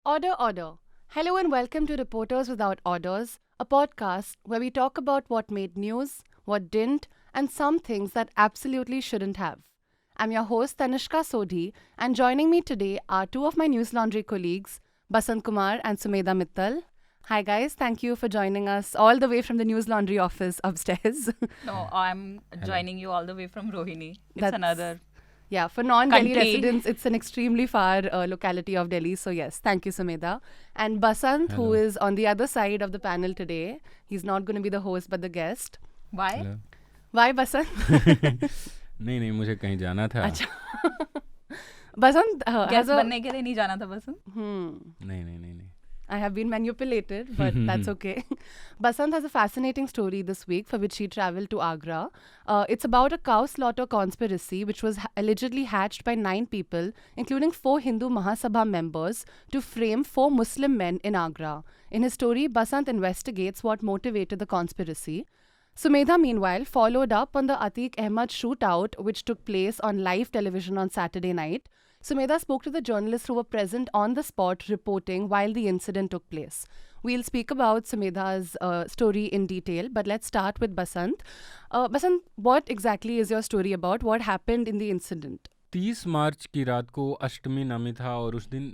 Order, order. Hello and welcome to Reporters Without Orders, a podcast where we talk about what made news, what didn't, and some things that absolutely shouldn't have. I'm your host, Tanishka Sodhi, and joining me today are two of my News Laundry colleagues, Basant Kumar and Sumedha Mittal. Hi, guys. Thank you for joining us all the way from the News Laundry office upstairs. No, I'm Hello. joining you all the way from Rohini. It's That's- another. Yeah, for non-Delhi Country. residents, it's an extremely far locality of Delhi. So yes, thank you, Sumedha. And Basant, who Hello. is on the other side of the panel today, he's not going to be the host but the guest. Why? Hello Why, Basant? नहीं मुझे कहीं जाना था Basant has Guest a... बनने के लिए नहीं जाना था बसंत. नहीं I have been manipulated, but that's okay. Basant has a fascinating story this week for which she traveled to Agra. It's about a cow slaughter conspiracy which was allegedly hatched by 9 people, including 4 Hindu Mahasabha members, to frame 4 Muslim men in Agra. In his story, Basant investigates what motivated the conspiracy. Sumedha, meanwhile, followed up on the Atiq Ahmad shootout, which took place on live television on Saturday night. Sumedha spoke to the journalists who were present on the spot reporting while the incident took place. We'll speak about Sumedha's story in detail, but let's start with Basant. Basant, what exactly is your story about? What happened in the incident? 30 मार्च की रात को अष्टमी नवमी था और उस दिन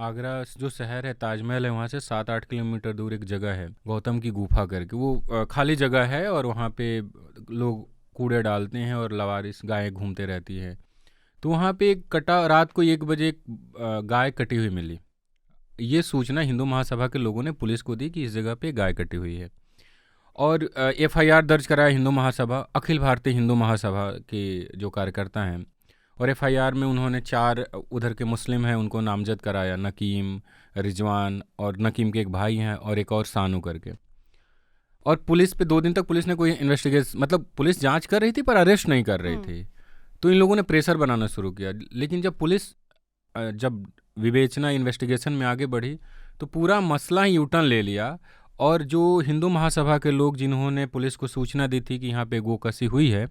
आगरा जो शहर है ताजमहल है वहाँ से 7-8 किलोमीटर दूर एक जगह है गौतम की गुफा करके वो खाली जगह है और वहाँ पे लोग कूड़े डालते हैं और लवारिस गायें घूमते रहती है। तो वहाँ पे एक रात को 1 बजे एक गाय कटी हुई मिली। ये सूचना हिंदू महासभा के लोगों ने पुलिस को दी कि इस जगह पे गाय कटी हुई है और FIR दर्ज कराया हिंदू महासभा, अखिल भारतीय हिंदू महासभा के जो कार्यकर्ता हैं, और FIR में उन्होंने 4 उधर के मुस्लिम हैं उनको नामजद कराया, नकीम, रिजवान और नकीम के एक भाई हैं और एक और सानू करके। और पुलिस पे 2 दिन तक पुलिस ने कोई इन्वेस्टिगेशन मतलब पुलिस जांच कर रही थी पर अरेस्ट नहीं कर रही थी। तो इन लोगों ने प्रेशर बनाना शुरू किया, लेकिन जब पुलिस जब विवेचना इन्वेस्टिगेशन में आगे बढ़ी तो पूरा मसला ही यूटर्न ले लिया और जो हिंदू महासभा के लोग जिन्होंने पुलिस को सूचना दी थी कि यहाँ पे गोकसी हुई है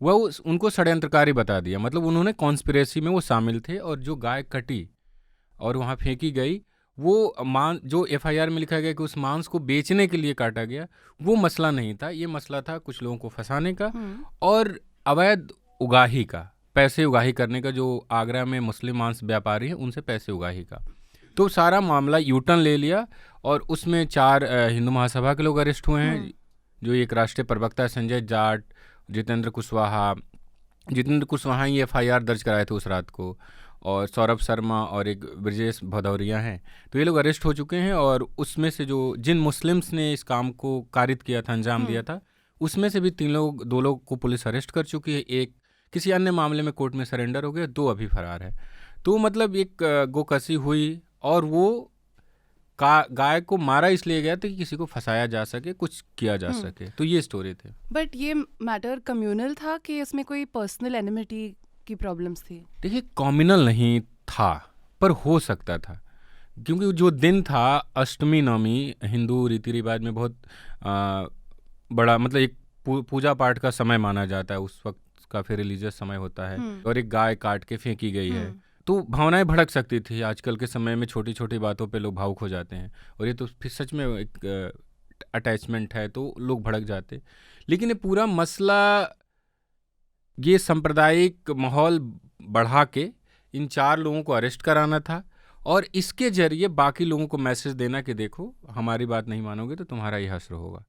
वह उनको षड्यंत्रकारी बता दिया। मतलब उन्होंने कॉन्स्पिरेसी में वो शामिल थे और जो गाय कटी और वहाँ फेंकी गई वो जो FIR में लिखा गया कि उस मांस को बेचने के लिए काटा गया, वो मसला नहीं था। ये मसला था कुछ लोगों को फंसाने का और अवैध उगाही का, पैसे उगाही करने का। जो आगरा में मुस्लिम मांस व्यापारी हैं उनसे पैसे उगाही का। तो सारा मामला यूटर्न ले लिया और उसमें 4 हिंदू महासभा के लोग अरेस्ट हुए हैं, जो एक राष्ट्रीय प्रवक्ता संजय जाट, जितेंद्र कुशवाहा ही FIR दर्ज कराए थे उस रात को, और सौरभ शर्मा और एक ब्रजेश भदौरिया हैं। तो ये लोग अरेस्ट हो चुके हैं और उसमें से जो जिन मुस्लिम्स ने इस काम को कारित किया था, अंजाम दिया था, उसमें से भी 2 लोग को पुलिस अरेस्ट कर चुकी है। एक किसी अन्य मामले में कोर्ट में सरेंडर हो गया, 2 अभी फरार है। तो मतलब एक गोकसी हुई और वो गाय को मारा इसलिए गया था कि किसी को फंसाया जा सके, कुछ किया जा सके। तो ये स्टोरी थे। बट ये मैटर कम्युनल था कि इसमें कोई पर्सनल एनिमिटी की प्रॉब्लम्स थी? देखिए, कम्युनल नहीं था पर हो सकता था, क्योंकि जो दिन था अष्टमी नवमी, हिंदू रीति रिवाज में बहुत बड़ा मतलब एक पूजा पाठ का समय माना जाता है। उस वक्त काफ़ी रिलीजियस समय होता है और एक गाय काट के फेंकी गई है, तो भावनाएं भड़क सकती थी। आजकल के समय में छोटी छोटी बातों पे लोग भावुक हो जाते हैं और ये तो फिर सच में एक अटैचमेंट है तो लोग भड़क जाते। लेकिन ये पूरा मसला ये सांप्रदायिक माहौल बढ़ा के इन 4 लोगों को अरेस्ट कराना था और इसके जरिए बाकी लोगों को मैसेज देना कि देखो हमारी बात नहीं मानोगे तो तुम्हारा ही हश्र होगा।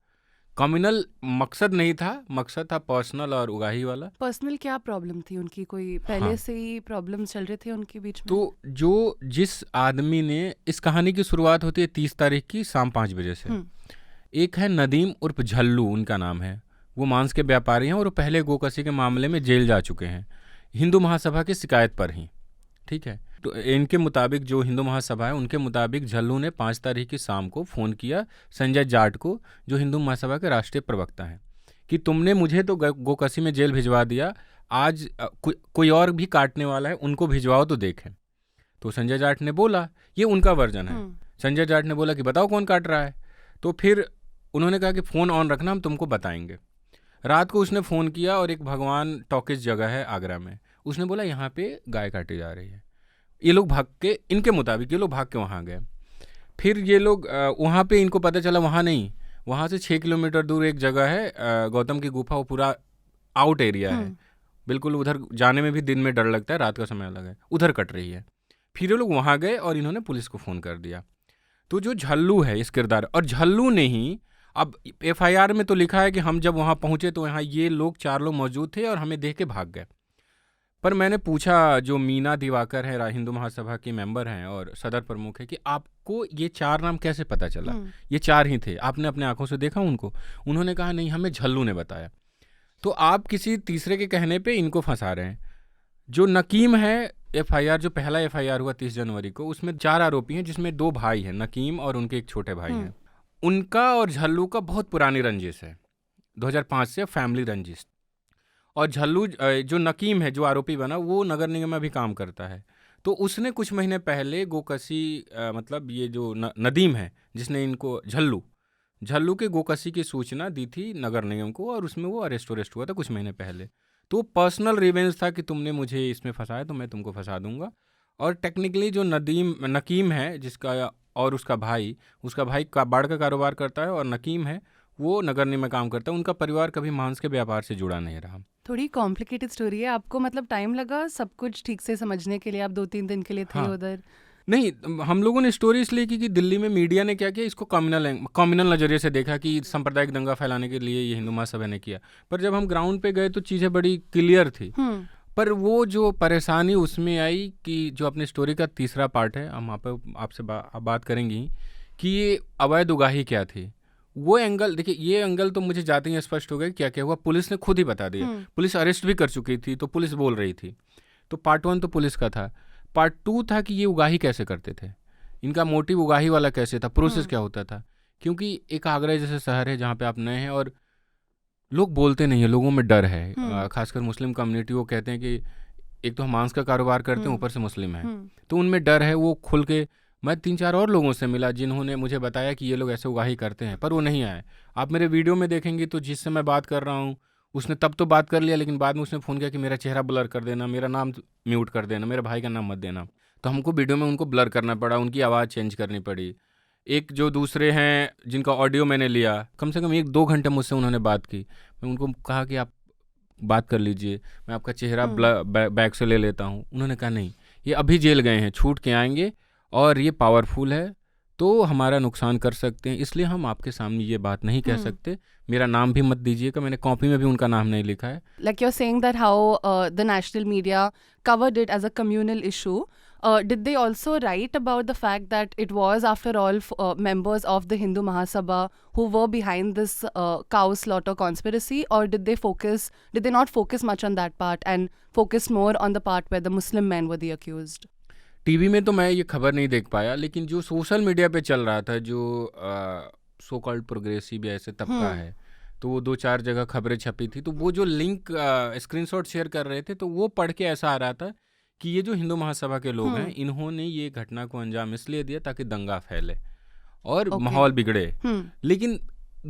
कम्युनल मकसद नहीं था, मकसद था पर्सनल और उगाही वाला। पर्सनल क्या प्रॉब्लम थी उनकी? कोई पहले से ही प्रॉब्लम चल रहे थे उनके बीच में? तो जिस आदमी ने, इस कहानी की शुरुआत होती है 30 तारीख की शाम 5 बजे से। एक है नदीम उर्फ झल्लू, उनका नाम है। वो मांस के व्यापारी हैं और वो पहले गोकसी के मामले में जेल जा चुके हैं हिंदू महासभा की शिकायत पर ही। ठीक है, तो इनके मुताबिक, जो हिंदू महासभा है उनके मुताबिक, झल्लू ने 5 तारीख की शाम को फ़ोन किया संजय जाट को, जो हिंदू महासभा के राष्ट्रीय प्रवक्ता हैं, कि तुमने मुझे तो गोकसी में जेल भिजवा दिया, आज कोई और भी काटने वाला है, उनको भिजवाओ तो देखें। तो संजय जाट ने बोला, ये उनका वर्जन है, संजय जाट ने बोला कि बताओ कौन काट रहा है। तो फिर उन्होंने कहा कि फ़ोन ऑन रखना, हम तुमको बताएंगे। रात को उसने फ़ोन किया और एक भगवान टॉकीज जगह है आगरा में, उसने बोला यहाँ पे गाय काटी जा रही है। ये लोग भाग के, इनके मुताबिक ये लोग भाग के वहाँ गए। फिर ये लोग वहाँ पे इनको पता चला वहाँ नहीं, वहाँ से 6 किलोमीटर दूर एक जगह है गौतम की गुफा, वो पूरा आउट एरिया है बिल्कुल, उधर जाने में भी दिन में डर लगता है, रात का समय अलग है, उधर कट रही है। फिर ये लोग वहाँ गए और इन्होंने पुलिस को फ़ोन कर दिया। तो जो झल्लू है इस किरदार, और झल्लू ने ही, अब FIR में तो लिखा है कि हम जब वहाँ पहुँचे तो यहाँ ये लोग 4 लोग मौजूद थे और हमें देख के भाग गए। पर मैंने पूछा, जो मीना दिवाकर है, हिंदू महासभा की मेंबर हैं और सदर प्रमुख है, कि आपको ये 4 नाम कैसे पता चला? ये 4 ही थे, आपने अपने आंखों से देखा उनको? उन्होंने कहा नहीं, हमें झल्लू ने बताया। तो आप किसी तीसरे के कहने पे इनको फंसा रहे हैं। जो नकीम है, FIR जो पहला FIR हुआ 30 जनवरी को, उसमें 4 आरोपी हैं, जिसमें 2 भाई हैं, नकीम और उनके एक छोटे भाई हैं। उनका और झल्लू का बहुत पुरानी रंजिश है, 2005 से फैमिली रंजिश। और झल्लू जो नकीम है, जो आरोपी बना, वो नगर निगम में भी काम करता है। तो उसने कुछ महीने पहले गोकसी मतलब ये जो नदीम है, जिसने इनको झल्लू के गोकसी की सूचना दी थी नगर निगम को, और उसमें वो अरेस्ट हुआ था कुछ महीने पहले। तो पर्सनल रिवेंज था कि तुमने मुझे इसमें फंसाया तो मैं तुमको फंसा दूंगा। और टेक्निकली जो नकीम है जिसका, और उसका भाई बाड़ का कारोबार करता है, और नकीम है वो नगर निगम में काम करता है। उनका परिवार कभी मांस के व्यापार से जुड़ा नहीं रहा। थोड़ी कॉम्प्लिकेटेड स्टोरी है। आपको मतलब टाइम लगा सब कुछ ठीक से समझने के लिए? आप 2-3 दिन के लिए थे उधर? नहीं, हम लोगों ने स्टोरी इसलिए की कि दिल्ली में मीडिया ने क्या किया, इसको कम्युनल नज़रिए से देखा कि सांप्रदायिक दंगा फैलाने के लिए ये हिंदू महासभा ने किया। पर जब हम ग्राउंड पे गए तो चीज़ें बड़ी क्लियर थी। पर वो जो परेशानी उसमें आई कि जो अपनी स्टोरी का तीसरा पार्ट है, हम आपसे बात करेंगे कि ये अवैध उगाही क्या थी। वो एंगल देखिए, ये एंगल तो मुझे जाते ही स्पष्ट हो गया क्या क्या हुआ। पुलिस ने खुद ही बता दिया, पुलिस अरेस्ट भी कर चुकी थी, तो पुलिस बोल रही थी। तो पार्ट 1 तो पुलिस का था। पार्ट 2 था कि ये उगाही कैसे करते थे, इनका मोटिव उगाही वाला कैसे था, प्रोसेस क्या होता था। क्योंकि एक आगरा जैसे शहर है जहाँ पे आप नए हैं और लोग बोलते नहीं है, लोगों में डर है, खासकर मुस्लिम कम्युनिटी। वो कहते हैं कि एक तो हम मांस का कारोबार करते हैं, ऊपर से मुस्लिम हैं, तो उनमें डर है। वो खुल के, मैं 3-4 और लोगों से मिला जिन्होंने मुझे बताया कि ये लोग ऐसे उगाही करते हैं, पर वो नहीं आए। आप मेरे वीडियो में देखेंगे तो जिससे मैं बात कर रहा हूँ उसने तब तो बात कर लिया, लेकिन बाद में उसने फ़ोन किया कि मेरा चेहरा ब्लर कर देना, मेरा नाम म्यूट कर देना, मेरे भाई का नाम मत देना। तो हमको वीडियो में उनको ब्लर करना पड़ा, उनकी आवाज़ चेंज करनी पड़ी। एक जो दूसरे हैं जिनका ऑडियो मैंने लिया, कम से कम 1-2 घंटे मुझसे उन्होंने बात की। मैं उनको कहा कि आप बात कर लीजिए, मैं आपका चेहरा बैक से ले लेता हूँ। उन्होंने कहा नहीं, ये अभी जेल गए हैं, छूट के आएंगे और ये पावरफुल है तो हमारा नुकसान कर सकते हैं, इसलिए हम आपके सामने ये बात नहीं कह सकते। मेरा नाम भी मत दीजिएगा, मैंने कॉपी में भी उनका नाम नहीं लिखा है। Like you're saying that how the national media covered it as a communal issue. Did they also write about the fact that it was, after all, members of the Hindu Mahasabha who were behind this cow slaughter conspiracy, or did they not focus much on that part and focus more on the part where the Muslim men were the accused? TV में तो मैं ये खबर नहीं देख पाया, लेकिन जो सोशल मीडिया पे चल रहा था, जो सो कॉल्ड प्रोग्रेसिव ऐसे तबका है, तो वो 2-4 जगह खबरें छपी थी। तो वो जो लिंक स्क्रीनशॉट शेयर कर रहे थे, तो वो पढ़ के ऐसा आ रहा था कि ये जो हिंदू महासभा के लोग हैं, इन्होंने ये घटना को अंजाम इसलिए दिया ताकि दंगा फैले और माहौल बिगड़े। लेकिन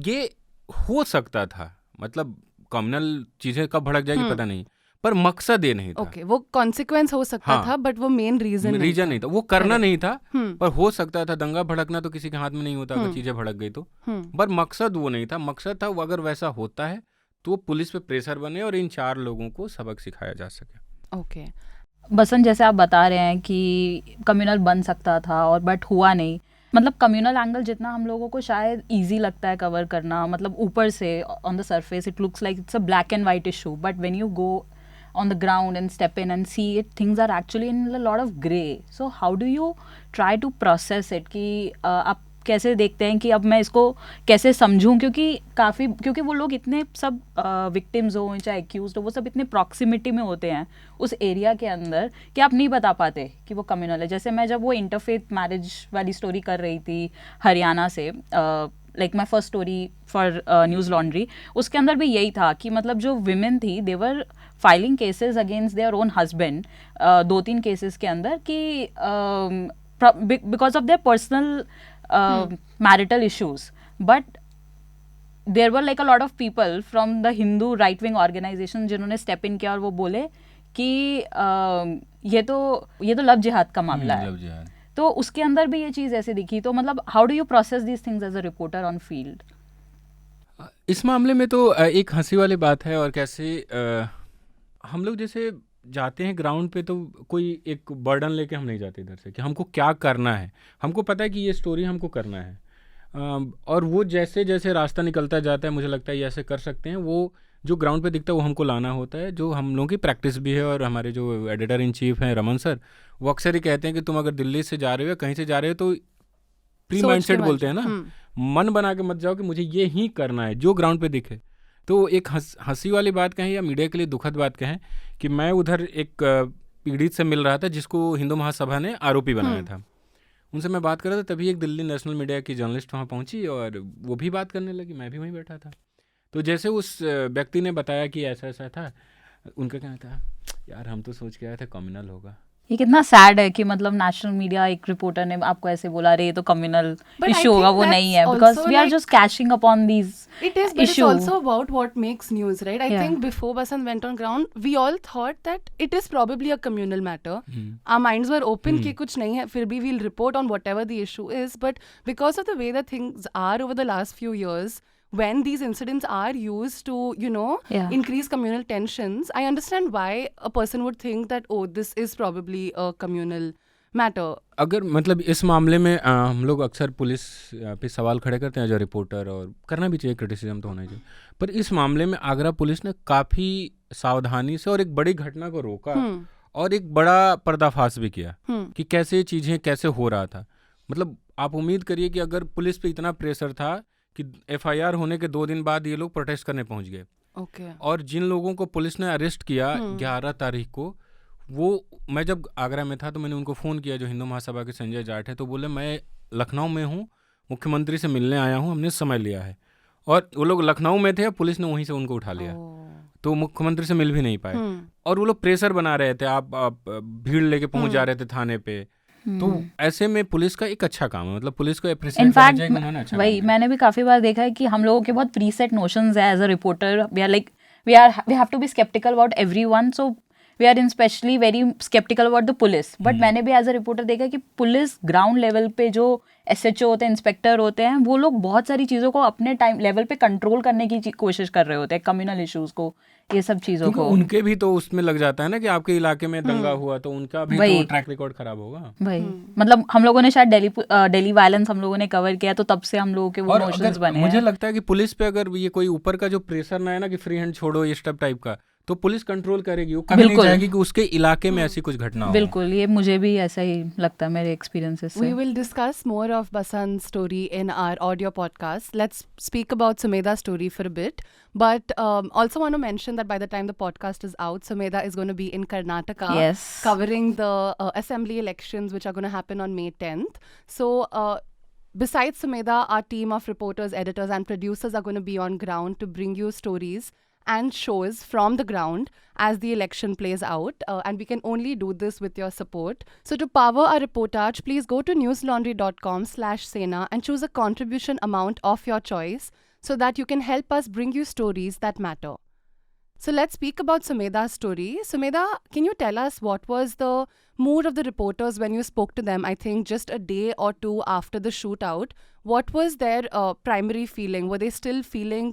ये हो सकता था, मतलब कम्युनल चीज़ें कब भड़क जाएगी पता नहीं, पर मकसद ये नहीं था। वो कॉन्सिक्वेंस हो सकता था, बट वो मेन रीजन नहीं था। वो करना नहीं था, पर हो सकता था। दंगा भड़कना तो किसी के हाथ में नहीं होता, अगर चीजें भड़क गई तो। पर मकसद वो नहीं था। मकसद था, वो अगर वैसा होता है तो पुलिस पे प्रेशर बने और इन 4 लोगों को सबक सिखाया जा सके। ओके, बसंत, जैसे आप बता रहे हैं कि कम्युनल बन सकता था और बट हुआ नहीं। मतलब कम्युनल एंगल जितना हम लोगों को शायद इजी लगता है कवर करना, मतलब ऊपर से on the surface it looks like it's a black and white issue, but when you go on the ground and step in and see it, things are actually in a lot of gray. So how do you try to process it कि आप कैसे देखते हैं कि अब मैं इसको कैसे समझूं, क्योंकि वो लोग इतने सब विक्टिम्स हो चाहे एक्यूज्ड हो, वो सब इतने प्रॉक्सिमिटी में होते हैं उस एरिया के अंदर कि आप नहीं बता पाते कि वो कम्युनल है। जैसे मैं जब वो इंटरफेथ मैरिज वाली स्टोरी कर रही थी हरियाणा से, like my first story for news laundry, उसके अंदर भी यही था कि मतलब जो विमेन थी, they were filing cases against their own husband, 2-3 cases के अंदर कि because of their personal marital issues. But there were like a lot of people from the Hindu right wing organization जिन्होंने step in किया और वो बोले कि ये तो लव जिहाद का मामला है, लव जिहाद। तो उसके अंदर भी ये चीज़ ऐसे दिखी। तो मतलब how do you process these things as a reporter on field? इस मामले में तो एक हंसी वाली बात है, और कैसे हम लोग जैसे जाते हैं ग्राउंड पे तो कोई एक बर्डन लेके हम नहीं जाते इधर से कि हमको क्या करना है। हमको पता है कि ये स्टोरी हमको करना है, और वो जैसे जैसे रास्ता निकलता जाता है मुझे लगता है ये ऐसे कर सकते हैं, वो जो ग्राउंड पे दिखता है वो हमको लाना होता है, जो हम लोगों की प्रैक्टिस भी है। और हमारे जो एडिटर इन चीफ हैं रमन सर, वो अक्सर ही कहते हैं कि तुम अगर दिल्ली से जा रहे हो या कहीं से जा रहे हो तो प्री सोच के माइंडसेट मत बोलते हैं जाओ। ना, मन बना के मत जाओ कि मुझे ये ही करना है जो ग्राउंड पे दिखे। तो एक हंसी वाली बात कहें या मीडिया के लिए दुखद बात कहें कि मैं उधर एक पीड़ित से मिल रहा था जिसको हिंदू महासभा ने आरोपी बनाया था। उनसे मैं बात कर रहा था, तभी एक दिल्ली नेशनल मीडिया की जर्नलिस्ट वहाँ पहुँची और वो भी बात करने लगी, मैं भी वहीं बैठा था। तो जैसे उस व्यक्ति ने बताया कि ऐसा ऐसा था, उनका कहना था यार हम तो सोच के आए थे कम्युनल होगा। ये कितना सैड है कि मतलब नेशनल मीडिया, एक रिपोर्टर ने आपको ऐसे बोला, अरे ये तो कम्युनल But I इशू होगा, think वो नहीं है, that's because also we are like- just cashing upon these It is, but it's issue. also about what makes news, right? I Yeah. think before Basant went on ground, we all thought that it is probably a communal matter. Our minds were open कि कुछ नहीं है, फिर भी we'll report on whatever the issue is. But because of the way that things are over the last few years, when these incidents are used to, Yeah. increase communal tensions, I understand why a person would think that, oh, this is probably a communal matter. अगर मतलब इस मामले में हम लोग अक्सर police पे सवाल खड़े करते हैं एज अ रिपोर्टर, और करना भी चाहिए, क्रिटिसिज्म तो होना ही चाहिए। पर इस मामले में आगरा पुलिस ने काफ़ी सावधानी से और एक बड़ी घटना को रोका और एक बड़ा पर्दाफाश भी किया कि कैसे चीज़ें कैसे हो रहा था। मतलब आप उम्मीद करिए कि अगर पुलिस पे इतना प्रेशर था कि एफआईआर होने के 2 दिन बाद ये लोग प्रोटेस्ट करने पहुंच गए। Okay. और जिन लोगों को पुलिस ने अरेस्ट किया 11 तारीख को, वो मैं जब आगरा में था तो मैंने उनको फ़ोन किया, जो हिंदू महासभा के संजय जाट है, तो बोले मैं लखनऊ में हूँ, मुख्यमंत्री से मिलने आया हूँ, हमने समय लिया है। और वो लोग लखनऊ में थे, पुलिस ने वहीं से उनको उठा लिया, तो मुख्यमंत्री से मिल भी नहीं पाए। और वो लोग प्रेशर बना रहे थे, आप भीड़ लेके पहुंच जा रहे थे थाने पे। तो ऐसे में पुलिस का एक अच्छा काम है, मतलब पुलिस को अप्रिशिएट करना चाहिए कि उन्होंने अच्छा वही काम मैंने भी काफी बार देखा है कि हम लोगों के बहुत प्रीसेट नोशंस है as a reporter. We have to be sceptical about everyone, so we are in specially very sceptical about the police. But मैंने भी एज अ रिपोर्टर देखा कि पुलिस ग्राउंड लेवल पे जो SHO होते हैं, इंस्पेक्टर होते हैं, वो लोग बहुत सारी चीज़ों को अपने टाइम लेवल पे कंट्रोल करने की कोशिश कर रहे होते हैं, कम्युनल इश्यूज को, ये सब चीज़ों क्योंकि को। उनके भी तो उसमें लग जाता है ना कि आपके इलाके में दंगा हुआ तो उनका भी वही। तो ट्रैक रिकॉर्ड खराब होगा। भाई मतलब हम लोगों ने शायद दिल्ली वायलेंस हम लोगों ने कवर किया, तो तब से हम लोगों के वो और नोशंस अगर बने मुझे हैं। लगता है कि पुलिस पे अगर ये कोई ऊपर का जो प्रेशर ना है ना कि फ्री हैंड छोड़ो ये स्टेप टाइप का, तो पुलिस कंट्रोल करेगी, वो कभी नहीं बिल्कुल। चाहेगी कि उसके इलाके में ऐसी कुछ घटना हो। बिल्कुल, ये मुझे भी ऐसा ही लगता है मेरे एक्सपीरियंसेस We से। will discuss more of Basant's story in our audio podcast. Let's speak about Sumeda's story for a bit. But also want to mention that by the time the podcast is out, Sumeda is going to be in Karnataka Yes. covering the assembly elections, which are going to happen on May 10th. So besides Sumeda, our team of reporters, editors and producers are going to be on ground to bring you stories and shows from the ground as the election plays out, and we can only do this with your support. So to power our reportage, please go to newslaundry.com/Sena and choose a contribution amount of your choice so that you can help us bring you stories that matter. So let's speak about Sumeda's story. Sumeda, can you tell us what was the mood of the reporters when you spoke to them, I think just a day or two after the shootout? What was their primary feeling? Were they still feeling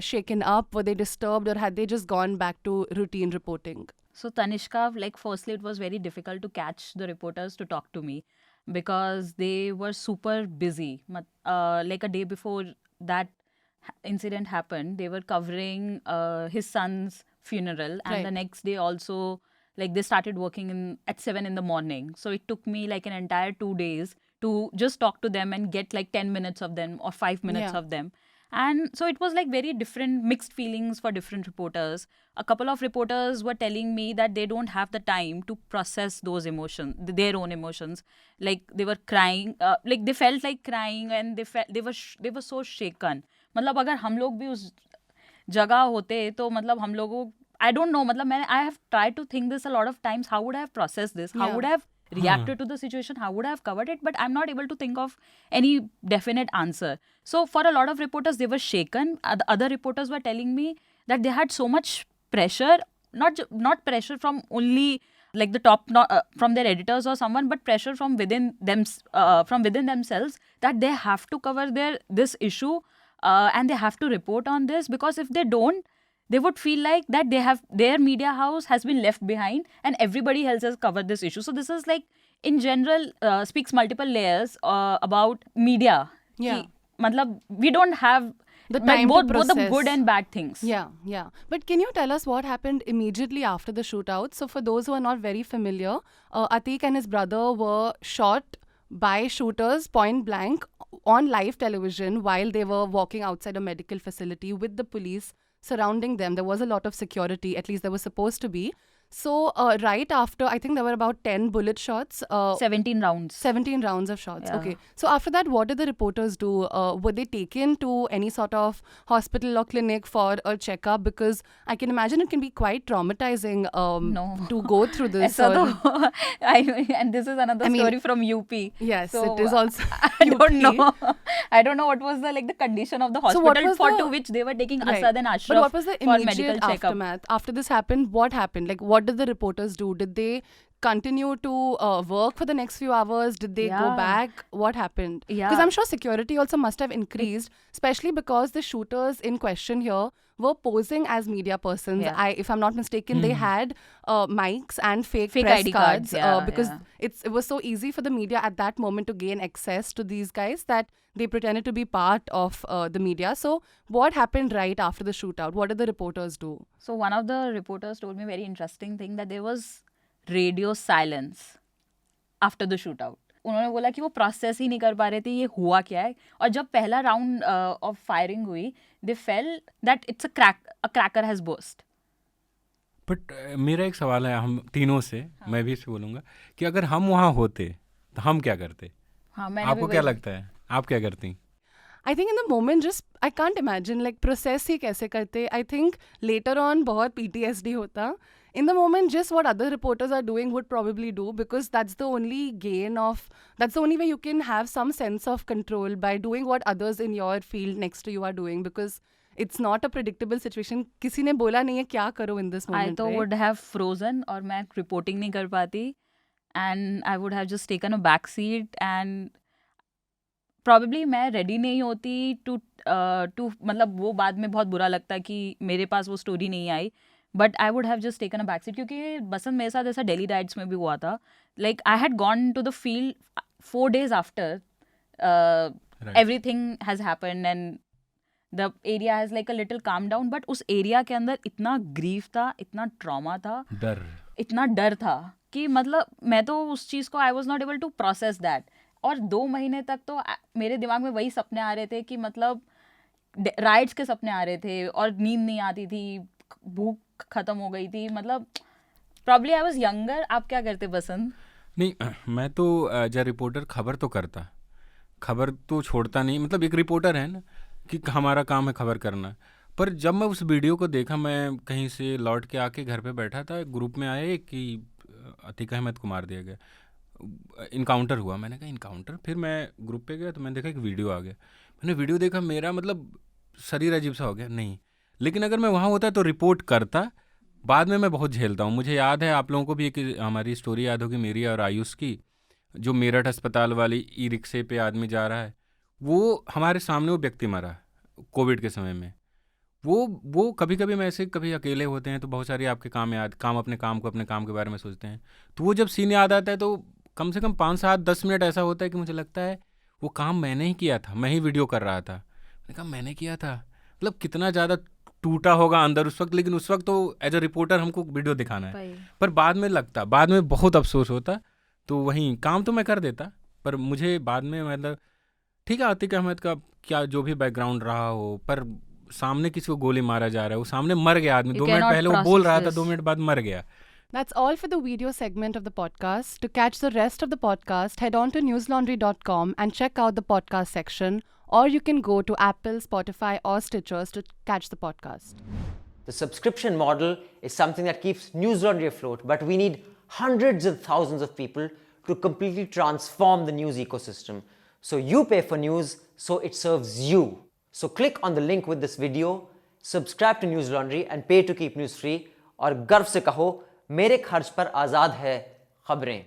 shaken up? Were they disturbed, or had they just gone back to routine reporting? So Tanishka, like firstly, it was very difficult to catch the reporters to talk to me because they were super busy. Like a day before that incident happened, they were covering his son's funeral, and Right. the next day also, like they started working at 7 in the morning. So it took me like an entire 2 days to just talk to them and get like 10 minutes of them or 5 minutes Yeah. of them. And so it was like very different, mixed feelings for different reporters. A couple of reporters were telling me that they don't have the time to process those emotions, their own emotions. Like they were crying, like they felt like crying, and they were so shaken. मतलब अगर हम लोग भी उस जगह होते तो मतलब हम लोगों, I don't know, मतलब मैंने I have tried to think this a lot of times. How would I have processed this? How Yeah. would I have reacted to the situation? How would I have covered it? But I'm not able to think of any definite answer. So for a lot of reporters, they were shaken. Other reporters were telling me that they had so much pressure, not pressure from only like the top from their editors or someone, but pressure from within themselves that they have to cover this issue and they have to report on this, because if they don't, they would feel like that their media house has been left behind and everybody else has covered this issue. So this is like in general speaks multiple layers about media. Yeah. Matlab, we don't have the time both to the process. good and bad things. Yeah. But can you tell us what happened immediately after the shootout? So for those who are not very familiar, Atiq and his brother were shot by shooters point blank on live television while they were walking outside a medical facility with the police surrounding them. There was a lot of security, at least there was supposed to be. So right after, I think there were about 10 bullet shots. 17 rounds. 17 rounds of shots. Yeah. Okay. So after that, what did the reporters do? Were they taken to any sort of hospital or clinic for a checkup? Because I can imagine it can be quite traumatizing No. to go through this. ऐसा तो and this is another story from UP. Yes, So, it is also I don't UP. know. I don't know what was the condition of the So what hospital was to which they were taking Right. Asad and Ashraf But what was the for medical immediate checkup. aftermath? After this happened, what happened? Like, what did the reporters do? Did they continue to work for the next few hours? Did they go Yeah. back? What happened? Yeah. Because I'm sure security also must have increased, especially because the shooters in question here were posing as media persons. Yeah. If I'm not mistaken, they had mics and fake Fake press ID cards, cards, yeah, because yeah. it was so easy for the media at that moment to gain access to these guys that they pretended to be part of the media. So what happened right after the shootout? What did the reporters do? So one of the reporters told me a very interesting thing, that there was radio silence after the shootout. उन्होंने बोला कि वो process ही नहीं कर पा रहे थे ये हुआ क्या है, और जब पहला राउंड ऑफ फायरिंग हुई, they felt that it's a cracker has burst. But मेरा एक सवाल है हम तीनों से, मैं भी इससे बोलूँगा कि अगर हम वहाँ होते तो हम क्या करते? हाँ, मैंने आपको भी क्या वही- लगता है, आप क्या करती? I think in the moment, just I can't imagine like process ही कैसे करते. I think later on बहुत PTSD होता. In the moment, just what other reporters are doing would probably do, because that's the only that's the only way you can have some sense of control, by doing what others in your field next to you are doing, because it's not a predictable situation. किसी ने बोला नहीं है क्या करो in this I moment. तो right? would have frozen, और मैं रिपोर्टिंग नहीं कर पाती, and I would have just taken a back seat, and probably मैं रेडी नहीं होती टू मतलब वो बाद में बहुत बुरा लगता कि मेरे पास वो स्टोरी नहीं आई, but I would have just taken a back seat. क्योंकि बसंत मेरे साथ ऐसा दिल्ली राइड्स में भी हुआ था. Like I had gone to the field 4 days after everything has happened and the area has like a little calm down, but उस area के अंदर इतना ग्रीफ था, इतना ट्रॉमा था, इतना डर था कि मतलब मैं तो उस चीज़ को I was not able to process that. और 2 महीने तक तो मेरे दिमाग में वही सपने आ रहे थे कि मतलब राइड्स के सपने आ रहे थे, और नींद नहीं आती थी, भूख खत्म हो गई थी. मतलब प्रॉब्ली आई वॉज यंगर. आप क्या करते बसंत? नहीं, मैं तो एज अ रिपोर्टर खबर तो करता, खबर तो छोड़ता नहीं. मतलब एक रिपोर्टर है ना कि हमारा काम है खबर करना. पर जब मैं उस वीडियो को देखा, मैं कहीं से लौट के आके घर पे बैठा था, ग्रुप में आए कि अतीक अहमद को मार दिया गया, इनकाउंटर हुआ. मैंने कहा इनकाउंटर. फिर मैं ग्रुप पे गया तो मैंने देखा एक वीडियो आ गया. मैंने वीडियो देखा, मेरा मतलब शरीर अजीब सा हो गया. नहीं, लेकिन अगर मैं वहाँ होता तो रिपोर्ट करता. बाद में मैं बहुत झेलता हूँ. मुझे याद है, आप लोगों को भी एक हमारी स्टोरी याद होगी, मेरी और आयुष की, जो मेरठ अस्पताल वाली ई रिक्शे पे आदमी जा रहा है, वो हमारे सामने वो व्यक्ति मरा कोविड के समय में. वो कभी कभी मैं ऐसे, कभी अकेले होते हैं तो बहुत सारी आपके अपने काम के बारे में सोचते हैं, तो वो जब सीन याद आता है तो कम से कम 5, 7, 10 मिनट ऐसा होता है कि मुझे लगता है वो काम मैंने ही किया था, मैं ही वीडियो कर रहा था. मैंने कहा मैंने किया था. मतलब कितना ज़्यादा टूटा होगा अंदर उस वक्त. लेकिन उस वक्त तो एज अ रिपोर्टर हमको वीडियो दिखाना है, पर बाद में बहुत अफसोस होता. तो वहीं काम तो मैं कर देता, पर मुझे बाद में मतलब ठीक है, अतीक अहमद का क्या जो भी बैकग्राउंड रहा हो, पर सामने किसी को गोली मारा जा रहा है, वो सामने मर गया आदमी. 2 मिनट पहले वो बोल रहा था, 2 मिनट बाद मर गया. That's all for the video segment of the podcast. To catch the rest of the podcast, head on to newslaundry.com and check out the podcast section, or you can go to Apple, Spotify, or Stitchers to catch the podcast. The subscription model is something that keeps News Laundry afloat, but we need hundreds of thousands of people to completely transform the news ecosystem. So you pay for news, so it serves you. So click on the link with this video, subscribe to News Laundry and pay to keep news free, और गर्व से कहो मेरे खर्च पर आज़ाद है खबरें।